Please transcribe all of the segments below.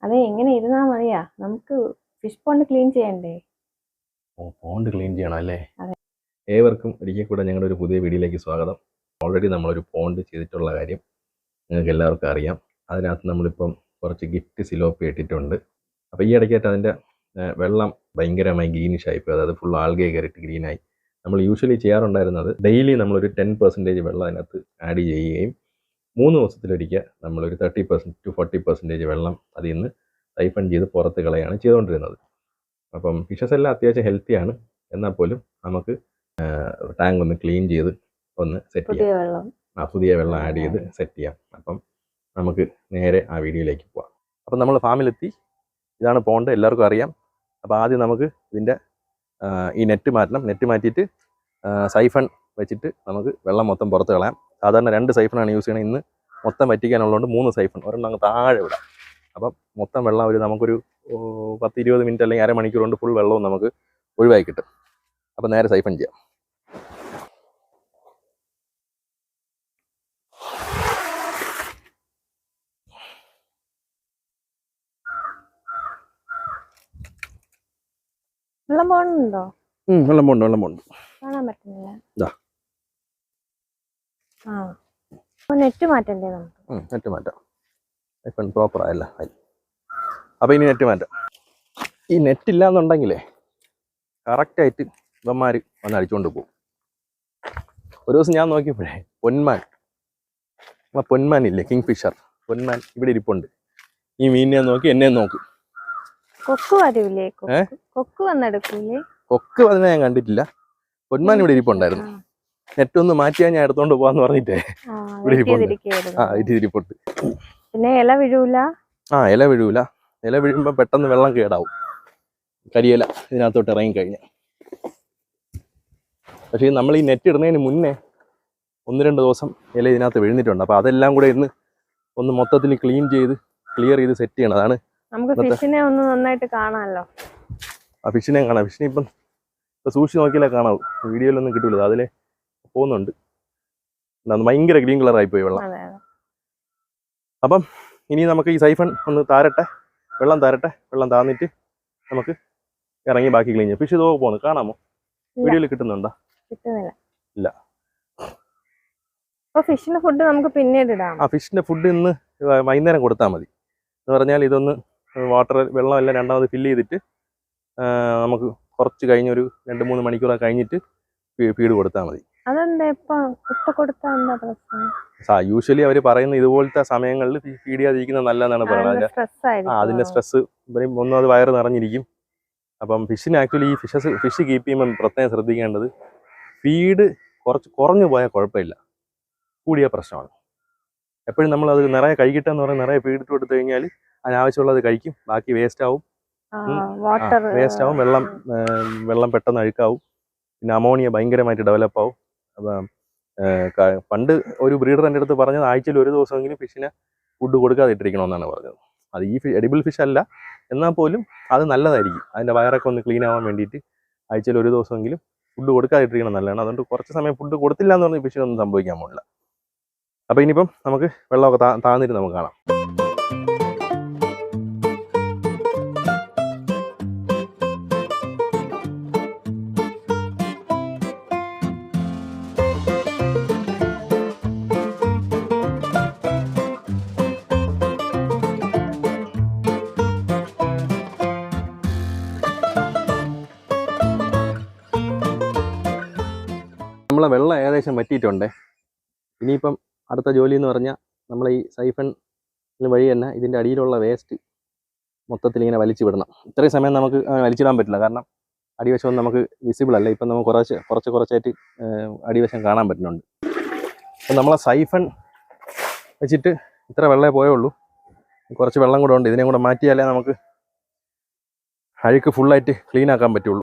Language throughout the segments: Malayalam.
അതെ, എങ്ങനെ ഇരുന്നാ മതിയാ? നമുക്ക് ഫിഷ് പോണ്ട് ക്ലീൻ ചെയ്യണ്ടേ? ഓ, പോണ്ട് ക്ലീൻ ചെയ്യണം അല്ലേ? അതെ. ഏവർക്കും ഒരിക്കൽ കൂടെ ഞങ്ങളുടെ ഒരു പുതിയ വീഡിയോയിലേക്ക് സ്വാഗതം. ഓൾറെഡി നമ്മളൊരു പോണ്ട് ചെയ്തിട്ടുള്ള കാര്യം നിങ്ങൾക്ക് എല്ലാവർക്കും അറിയാം. അതിനകത്ത് നമ്മളിപ്പം കുറച്ച് ഗിഫ്റ്റ് സിലോപ്പി ഇട്ടിട്ടുണ്ട്. അപ്പോൾ ഈ ഇടയ്ക്കായിട്ട് അതിൻ്റെ വെള്ളം ഭയങ്കരമായി ഗ്രീനിഷ് ആയിപ്പോയി. അതായത് ഫുൾ ആൽഗെ കയറിയിട്ട് ഗ്രീനായി. നമ്മൾ യൂഷ്വലി ചെയ്യാറുണ്ടായിരുന്നത് ഡെയിലി നമ്മളൊരു 10% വെള്ളം അതിനകത്ത് ആഡ് ചെയ്യുകയും 3 ദിവസത്തിലൊരിക്കൽ നമ്മളൊരു 30% to 40% വെള്ളം അതിൽ നിന്ന് സൈഫൺ ചെയ്ത് പുറത്ത് കളയാണ് ചെയ്തുകൊണ്ടിരുന്നത്. അപ്പം ഫിഷസ് എല്ലാം അത്യാവശ്യം ഹെൽത്തിയാണ്. എന്നാൽ പോലും നമുക്ക് ടാങ്ക് ഒന്ന് ക്ലീൻ ചെയ്ത് ഒന്ന് സെറ്റ് ചെയ്യാം. പുതിയ വെള്ളം ആഡ് ചെയ്ത് സെറ്റ് ചെയ്യാം. അപ്പം നമുക്ക് നേരെ ആ വീഡിയോയിലേക്ക് പോവാം. അപ്പം നമ്മൾ ഫാമിലെത്തി. ഇതാണ് പോണ്ട്, എല്ലാവർക്കും അറിയാം. അപ്പോൾ ആദ്യം നമുക്ക് ഇതിൻ്റെ ഈ നെറ്റ് മാറ്റണം. നെറ്റ് മാറ്റിയിട്ട് സൈഫൺ വെച്ചിട്ട് നമുക്ക് വെള്ളം മൊത്തം പുറത്ത് കളയാം. സാധാരണ 2 സൈഫണാണ് യൂസ് ചെയ്യണത്. ഇന്ന് മൊത്തം വറ്റിക്കാനുള്ളതുകൊണ്ട് 3 സൈഫൺ, ഒരെണ്ണം അങ്ങ് താഴെ വിടാം. അപ്പം മൊത്തം വെള്ളം നമുക്കൊരു 10-20 മിനിറ്റ് അല്ലെങ്കിൽ അരമണിക്കൂർ കൊണ്ട് ഫുൾ വെള്ളവും നമുക്ക് ഒഴിവായി കിട്ടും. അപ്പം നേരെ സൈഫൺ ചെയ്യാം. വെള്ളം പോകണുണ്ടോ? വെള്ളം പോണ്ട് കാണാൻ പറ്റുന്നില്ല. നെറ്റ് മാറ്റണ്ടേ നമുക്ക്? നെറ്റ് മാറ്റാം. ഇപ്പം പ്രോപ്പർ ആയല്ല. അപ്പോൾ ഇനി നെറ്റ് മാറ്റാം. ഈ നെറ്റ് ഇല്ലാന്നുണ്ടെങ്കിലേ കറക്റ്റായിട്ട് ഇവന്മാർ വന്ന് അടിച്ചുകൊണ്ട് പോകും. ഒരു ദിവസം ഞാൻ നോക്കിയപ്പോഴേ പൊന്മാൻ ഇല്ലേ, കിങ് ഫിഷർ പൊന്മാൻ ഇവിടെ ഇരിപ്പുണ്ട്. ഈ മീനിനെ നോക്കി എന്നെ നോക്കും. കൊക്ക് വരൂലേ? കൊക്ക് വന്നെടുക്കൂലേ? കൊക്ക് വന്നെ ഞാൻ കണ്ടിട്ടില്ല. പൊന്മാൻ ഇവിടെ ഇരിപ്പുണ്ടായിരുന്നു. നെറ്റ് ഒന്ന് മാറ്റിയാൽ ഞാൻ എടുത്തോണ്ട് പോവാന്ന് പറഞ്ഞിട്ടേ ഇവിടെ ഇരിപ്പുണ്ട്. പിന്നെ ഇല വീഴൂല. ഇല വീഴൂല. ഇല വീഴുമ്പോൾ പെട്ടെന്ന് വെള്ളം കേടാവും. കരിയില ഇതിനകത്തോട്ട് ഇറങ്ങി കഴിഞ്ഞാൽ. പക്ഷേ നമ്മൾ ഈ നെറ്റ് ഇടുന്നതിന് മുന്നേ 1-2 ദിവസം ഇല ഇതിനകത്ത് വീഴുന്നിട്ടുണ്ട്. അപ്പോൾ അതെല്ലാം കൂടെ ഇന്ന് ഒന്ന് മൊത്തത്തിൽ ക്ലിയർ ചെയ്ത് സെറ്റ് ചെയ്യണം. അതാണ് നമുക്ക് ഫിഷിനെ ഒന്ന് നന്നായിട്ട് കാണാമല്ലോ. ആ ഫിഷിനെ കാണാം. ഫിഷിനെ ഇപ്പം സൂക്ഷിച്ച് നോക്കിയാലേ കാണാവൂ. വീഡിയോയിലൊന്നും കിട്ടൂല. അതിലെ പോകുന്നുണ്ട്. ഭയങ്കര ഗ്രീൻ കളറായിപ്പോയി വെള്ളം. അപ്പം ഇനി നമുക്ക് ഈ സൈഫൺ ഒന്ന് വെള്ളം താന്നിട്ട് നമുക്ക് ഇറങ്ങി ബാക്കി ക്ലീൻ ചെയ്യാം. ഫിഷ് ഇതോ പോകുന്നു, കാണാമോ? വീഡിയോയിൽ കിട്ടുന്നുണ്ടോ? കിട്ടുന്നില്ല. ഇല്ല. ഫിഷിന്റെ ഫുഡ് നമുക്ക് പിന്നീട് ഇടാം. ഫിഷിന്റെ ഫുഡ് ഇന്ന് വൈകുന്നേരം കൊടുത്താൽ മതി. എന്ന് പറഞ്ഞാൽ ഇതൊന്ന് വെള്ളമെല്ലാം രണ്ടാമത് ഫില്ല് ചെയ്തിട്ട് നമുക്ക് കുറച്ച് കഴിഞ്ഞൊരു 2-3 മണിക്കൂറൊക്കെ കഴിഞ്ഞിട്ട് ഫീഡ് കൊടുത്താൽ മതി. യൂഷ്വലി അവർ പറയുന്ന ഇതുപോലത്തെ സമയങ്ങളിൽ ഫീഡ് ചെയ്യാതിരിക്കുന്നത് നല്ലതെന്നാണ് പറയുന്നത്. അതിന്റെ സ്ട്രെസ് ഒന്നും അത് വയറ് നിറഞ്ഞിരിക്കും. അപ്പം ഫിഷിന് ആക്ച്വലി ഈ ഫിഷ് കീപ്പ് ചെയ്യുമ്പോൾ പ്രത്യേകം ശ്രദ്ധിക്കേണ്ടത് ഫീഡ് കുറഞ്ഞു പോയാൽ കുഴപ്പമില്ല, കൂടിയ പ്രശ്നമാണ്. എപ്പോഴും നമ്മളത് നിറയെ കഴിക്കട്ടെ എന്ന് പറഞ്ഞാൽ നിറയെ ഫീഡ് ഇട്ട് കൊടുത്തു കഴിഞ്ഞാൽ അതിനാവശ്യമുള്ളത് കഴിക്കും, ബാക്കി വേസ്റ്റ് ആവും. വെള്ളം പെട്ടെന്ന് അഴുക്കാവും. പിന്നെ അമോണിയ ഭയങ്കരമായിട്ട് ഡെവലപ്പ് ആവും. അപ്പം പണ്ട് ഒരു ബ്രീഡർ എൻ്റെ അടുത്ത് പറഞ്ഞത് ആഴ്ചയിൽ 1 ദിവസമെങ്കിലും ഫിഷിനെ ഫുഡ് കൊടുക്കാതിട്ടിരിക്കണമെന്നാണ് പറഞ്ഞത്. അത് ഈ എഡിബിൾ ഫിഷ് അല്ല, എന്നാൽ പോലും അത് നല്ലതായിരിക്കും. അതിൻ്റെ വയറൊക്കെ ഒന്ന് ക്ലീൻ ആവാൻ വേണ്ടിയിട്ട് ആഴ്ചയിൽ 1 ദിവസമെങ്കിലും ഫുഡ് കൊടുക്കാതിട്ടിരിക്കണം നല്ലതാണ്. അതുകൊണ്ട് കുറച്ച് സമയം ഫുഡ് കൊടുത്തില്ല എന്ന് പറഞ്ഞാൽ ഫിഷിനൊന്നും സംഭവിക്കാൻ പോകില്ല. അപ്പോൾ ഇനിയിപ്പം നമുക്ക് വെള്ളമൊക്കെ താന്നിട്ട് നമുക്ക് കാണാം. നമ്മളെ വെള്ളം ഏകദേശം വറ്റിയിട്ടുണ്ട്. ഇനിയിപ്പം അടുത്ത ജോലി എന്ന് പറഞ്ഞാൽ നമ്മൾ ഈ സൈഫണിന് വഴി തന്നെ ഇതിൻ്റെ അടിയിലുള്ള വേസ്റ്റ് മൊത്തത്തിൽ ഇങ്ങനെ വലിച്ചു വിടണം. ഇത്രയും സമയം നമുക്ക് വലിച്ചിടാൻ പറ്റില്ല, കാരണം അടിവശമൊന്നും നമുക്ക് വിസിബിൾ അല്ല. ഇപ്പം നമുക്ക് കുറച്ചായിട്ട് അടിവശം കാണാൻ പറ്റുന്നുണ്ട്. അപ്പം നമ്മളെ സൈഫൺ വെച്ചിട്ട് ഇത്ര വെള്ളമേ പോയുള്ളൂ. കുറച്ച് വെള്ളം കൂടെ ഉണ്ട്. ഇതിനെ കൂടെ മാറ്റിയാലേ നമുക്ക് അഴുക്ക് ഫുള്ളായിട്ട് ക്ലീൻ ആക്കാൻ പറ്റുള്ളൂ.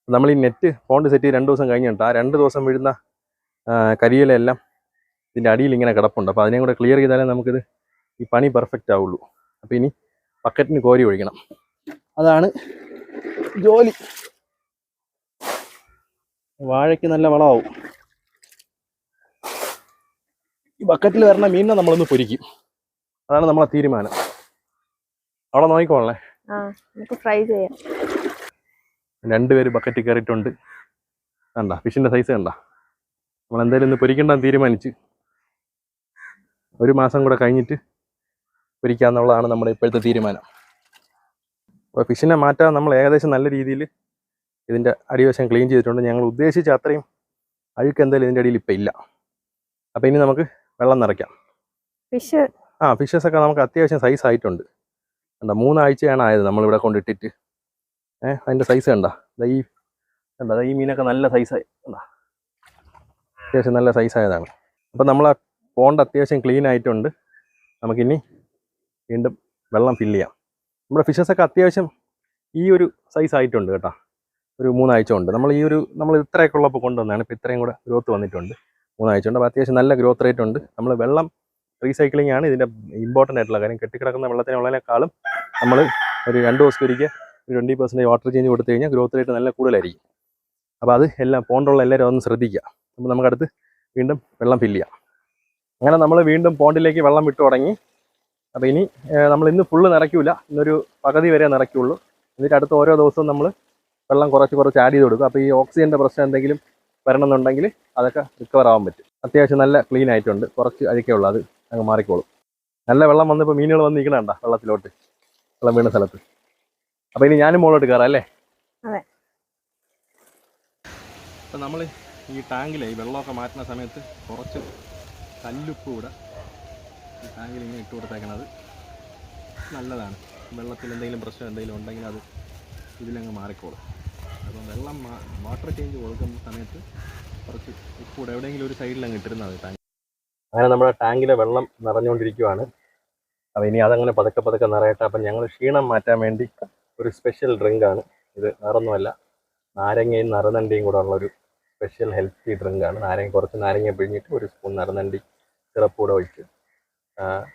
നമ്മൾ ഈ നെറ്റ് പോണ്ട് സെറ്റ് ചെയ്ത് 2 ദിവസം കഴിഞ്ഞിട്ട് ആ 2 ദിവസം വീഴുന്ന കരിയിലെല്ലാം ഇതിൻ്റെ അടിയിൽ ഇങ്ങനെ കിടപ്പുണ്ട്. അപ്പോൾ അതിനെ കൂടെ ക്ലിയർ ചെയ്താലേ നമുക്കിത് ഈ പണി പെർഫെക്റ്റ് ആവുള്ളൂ. അപ്പോൾ ഇനി ബക്കറ്റിന് കോരി ഒഴിക്കണം. അതാണ് ജോലി. വാഴയ്ക്ക് നല്ല വളമാവും. ഈ ബക്കറ്റിൽ വരണ മീനിനെ നമ്മളൊന്ന് പൊരിക്കും. അതാണ് നമ്മളെ തീരുമാനം. അവിടെ നോക്കിക്കോളേ. ആ നമുക്ക് ഫ്രൈ ചെയ്യാം. രണ്ടുപേര് ബക്കറ്റിൽ കയറിയിട്ടുണ്ട്. കണ്ട ഫിഷിൻ്റെ സൈസ് കണ്ട. നമ്മൾ എന്തായാലും ഇന്ന് പൊരിക്കണ്ടെന്ന് തീരുമാനിച്ച്. 1 മാസം കൂടെ കഴിഞ്ഞിട്ട് പൊരിക്കാന്നുള്ളതാണ് നമ്മുടെ ഇപ്പോഴത്തെ തീരുമാനം. അപ്പോൾ ഫിഷിനെ മാറ്റാൻ നമ്മൾ ഏകദേശം നല്ല രീതിയിൽ ഇതിൻ്റെ അടിവശം ക്ലീൻ ചെയ്തിട്ടുണ്ട്. ഞങ്ങൾ ഉദ്ദേശിച്ച അത്രയും അഴുക്ക് എന്തായാലും ഇതിൻ്റെ അടിയിൽ ഇപ്പം ഇല്ല. അപ്പോൾ ഇനി നമുക്ക് വെള്ളം നിറയ്ക്കാം. ഫിഷസൊക്കെ നമുക്ക് അത്യാവശ്യം സൈസ് ആയിട്ടുണ്ട്. കണ്ട 3 ആഴ്ചയാണ് ആയത് നമ്മളിവിടെ കൊണ്ടിട്ടിട്ട്. അതിൻ്റെ സൈസ് കണ്ട. ഈ മീനൊക്കെ നല്ല സൈസായി. അത്യാവശ്യം നല്ല സൈസായതാണ്. അപ്പോൾ നമ്മൾ ആ പോണ്ട് അത്യാവശ്യം ക്ലീൻ ആയിട്ടുണ്ട്. നമുക്കിനി വീണ്ടും വെള്ളം ഫില്ല് ചെയ്യാം. നമ്മുടെ ഫിഷസൊക്കെ അത്യാവശ്യം ഈ ഒരു സൈസ് ആയിട്ടുണ്ട് കേട്ടോ. ഒരു 3 ആഴ്ച ഉണ്ട്. നമ്മൾ ഇത്രയൊക്കെ ഉള്ളപ്പോൾ കൊണ്ടുവന്നതാണ്. ഇപ്പോൾ ഇത്രയും കൂടെ ഗ്രോത്ത് വന്നിട്ടുണ്ട്. 3 ആഴ്ച ഉണ്ട്. അപ്പോൾ അത്യാവശ്യം നല്ല ഗ്രോത്ത് റേറ്റ് ഉണ്ട്. നമ്മൾ വെള്ളം റീസൈക്ലിംഗ് ആണ് ഇതിൻ്റെ ഇമ്പോർട്ടൻ്റ് ആയിട്ടുള്ള കാര്യം. കെട്ടിക്കിടക്കുന്ന വെള്ളത്തിനുള്ളതിനേക്കാളും നമ്മൾ ഒരു 2 ദിവസം ഒരിക്കൽ 20% വാട്ടർ ചേഞ്ച് കൊടുത്തു കഴിഞ്ഞാൽ ഗ്രോത്ത് റേറ്റ് നല്ല കൂടുതലായിരിക്കും. അപ്പോൾ അത് എല്ലാം പോണ്ടുള്ള എല്ലാവരും ഒന്ന് ശ്രദ്ധിക്കുക. അപ്പോൾ നമുക്കടുത്ത് വീണ്ടും വെള്ളം ഫില്ല് ചെയ്യാം. അങ്ങനെ നമ്മൾ വീണ്ടും പോണ്ടിലേക്ക് വെള്ളം വിട്ടു തുടങ്ങി. അപ്പോൾ ഇനി നമ്മൾ ഇന്ന് ഫുള്ള് നിറയ്ക്കില്ല. ഇന്നൊരു പകുതി വരെ നിറയ്ക്കുള്ളൂ. എന്നിട്ട് അടുത്ത ഓരോ ദിവസവും നമ്മൾ വെള്ളം കുറച്ച് ആഡ് ചെയ്ത് കൊടുക്കും. അപ്പോൾ ഈ ഓക്സിജൻ്റെ പ്രശ്നം എന്തെങ്കിലും വരണമെന്നുണ്ടെങ്കിൽ അതൊക്കെ റിക്കവർ ആവാൻ പറ്റും. അത്യാവശ്യം നല്ല ക്ലീൻ ആയിട്ടുണ്ട്. കുറച്ച് അഴുക്കേ ഉള്ളൂ, അത് അങ്ങ് മാറിക്കോളും. നല്ല വെള്ളം വന്നിപ്പോൾ മീനുകൾ വന്ന് നിൽക്കണണ്ട വെള്ളത്തിലോട്ട്, വെള്ളം വീണ സ്ഥലത്ത്. അപ്പോൾ ഇനി ഞാനും മുകളിലോട്ട് കയറാം അല്ലേ? അതെ. അപ്പം നമ്മൾ ഈ ടാങ്കിലെ ഈ വെള്ളമൊക്കെ മാറ്റുന്ന സമയത്ത് കുറച്ച് കല്ലുപ്പ് കൂടെ ഈ ടാങ്കിൽ ഇങ്ങനെ ഇട്ട് കൊടുത്തേക്കണത് നല്ലതാണ്. വെള്ളത്തിൽ എന്തെങ്കിലും പ്രശ്നം എന്തെങ്കിലും ഉണ്ടെങ്കിൽ അത് ഇതിലങ്ങ് മാറിക്കോളും. അപ്പം വെള്ളം വാട്ടർ ചേഞ്ച് കൊടുക്കുന്ന സമയത്ത് കുറച്ച് ഉപ്പ് കൂടെ എവിടെയെങ്കിലും ഒരു സൈഡിലങ്ങ് ഇട്ടിരുന്നത് ടാങ്ക്. അങ്ങനെ നമ്മുടെ ടാങ്കിലെ വെള്ളം നിറഞ്ഞുകൊണ്ടിരിക്കുവാണ്. അപ്പോൾ ഇനി അതങ്ങനെ പതുക്കെ നിറയട്ടെ. അപ്പം ഞങ്ങൾ ക്ഷീണം മാറ്റാൻ വേണ്ടി ഒരു സ്പെഷ്യൽ ഡ്രിങ്കാണ് ഇത്. വേറൊന്നുമല്ല, നാരങ്ങയും നറുനണ്ടിയും കൂടെ ഉള്ളൊരു സ്പെഷ്യൽ ഹെൽത്തി ഡ്രിങ്കാണ്. കുറച്ച് നാരങ്ങ പിഴിഞ്ഞിട്ട് 1 സ്പൂൺ നറുനണ്ടി സിറപ്പ് കൂടെ ഒഴിച്ച്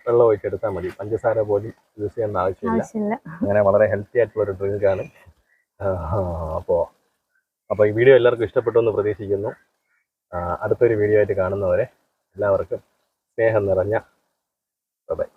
വെള്ളം ഒഴിച്ചെടുത്താൽ മതി. പഞ്ചസാര പോലും യൂസ് ചെയ്യേണ്ട ആവശ്യമില്ല. അങ്ങനെ വളരെ ഹെൽത്തി ആയിട്ടുള്ളൊരു ഡ്രിങ്കാണ്. അപ്പോൾ ഈ വീഡിയോ എല്ലാവർക്കും ഇഷ്ടപ്പെട്ടു എന്ന് പ്രതീക്ഷിക്കുന്നു. അടുത്തൊരു വീഡിയോ ആയിട്ട് കാണുന്നവരെ എല്ലാവർക്കും സ്നേഹം നിറഞ്ഞ ബൈ.